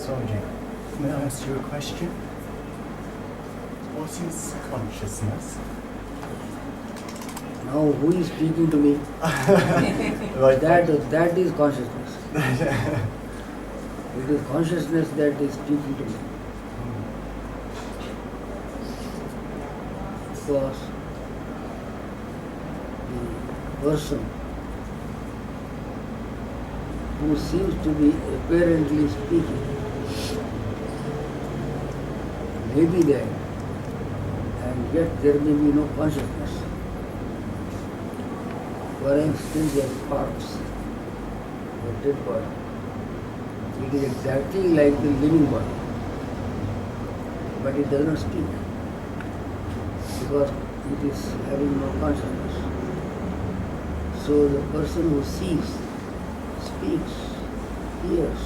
Swamiji, may I ask you a question? What is consciousness? Now who is speaking to me? Like that is consciousness. It is consciousness that is speaking to me. Because the person who seems to be apparently speaking may be there, and yet there may be no consciousness. For instance, a corpse, a dead body, it is exactly like the living body, but it does not speak because it is having no consciousness. So the person who sees, speaks, hears,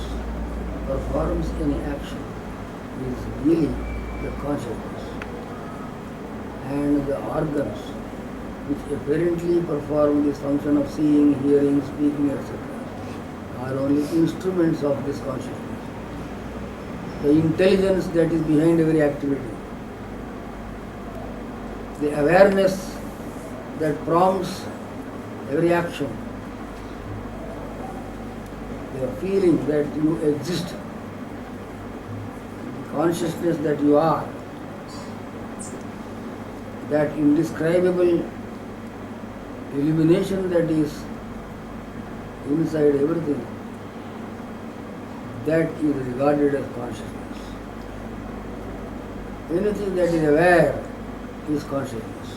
performs any action is really the consciousness. And the organs which apparently perform this function of seeing, hearing, speaking, etc. are only instruments of this consciousness. The intelligence that is behind every activity, the awareness that prompts every action, the feeling that you exist, the consciousness that you are, that indescribable illumination that is inside everything, that is regarded as consciousness. Anything that is aware is consciousness.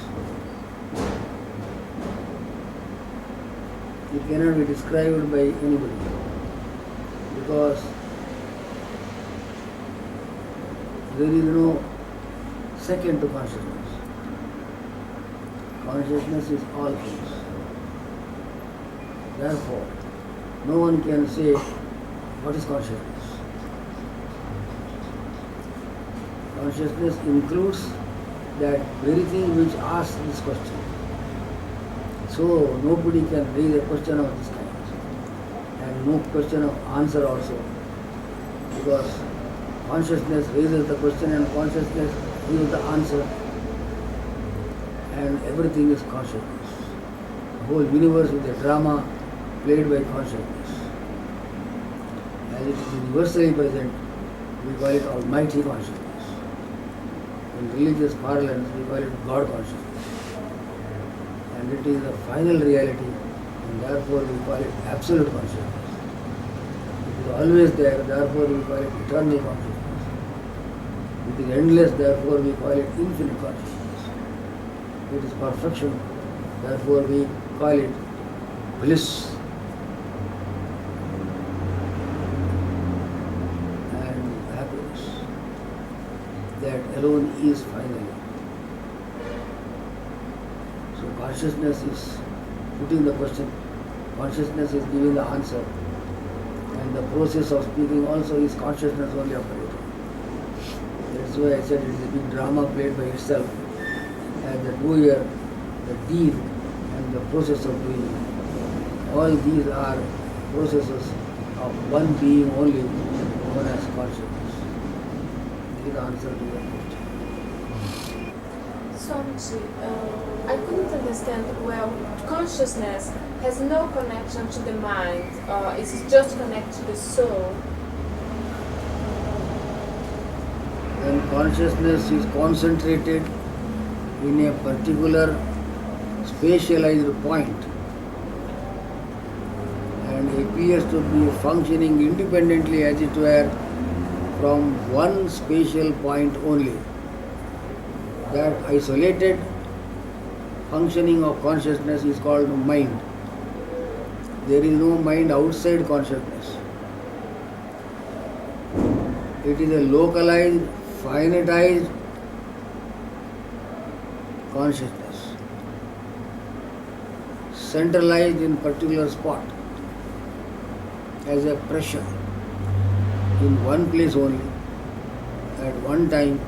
It cannot be described by anybody because there is no second to consciousness. Consciousness is all things. Therefore, no one can say, what is consciousness? Consciousness includes that very thing which asks this question. So, nobody can raise a question of this kind. And no question of answer also. Because consciousness raises the question and consciousness gives the answer. And everything is consciousness. The whole universe is a drama played by consciousness. As it is universally present, we call it Almighty Consciousness. In religious parlance, we call it God Consciousness. And it is the final reality, and therefore we call it Absolute Consciousness. It is always there, therefore we call it Eternal Consciousness. It is endless, therefore we call it Infinite Consciousness. It is perfection, therefore we call it bliss. And happiness. That alone is final. So consciousness is putting the question, consciousness is giving the answer, and the process of speaking also is consciousness only operating. That's why I said it is a big drama played by itself. And the doer, the deed, and the process of doing. All these are processes of one being only, known as consciousness. This is the answer to your question. Swamiji, I couldn't understand well. Consciousness has no connection to the mind. It is just connected to the soul. When consciousness is concentrated in a particular spatialized point and appears to be functioning independently, as it were, from one spatial point only. That isolated functioning of consciousness is called mind. There is no mind outside consciousness. It is a localized, finitized consciousness, centralized in particular spot as a pressure in one place only at one time.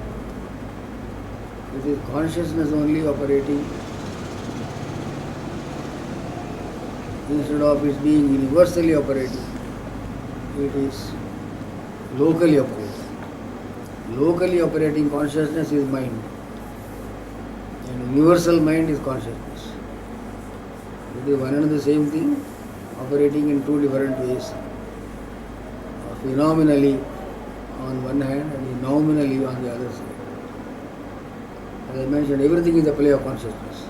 It is consciousness only operating instead of it being universally operating. It is locally operates. Locally operating consciousness is mind, and universal mind is consciousness. It is one and the same thing, operating in two different ways. Phenomenally on one hand and nominally on the other side. As I mentioned, everything is a play of consciousness.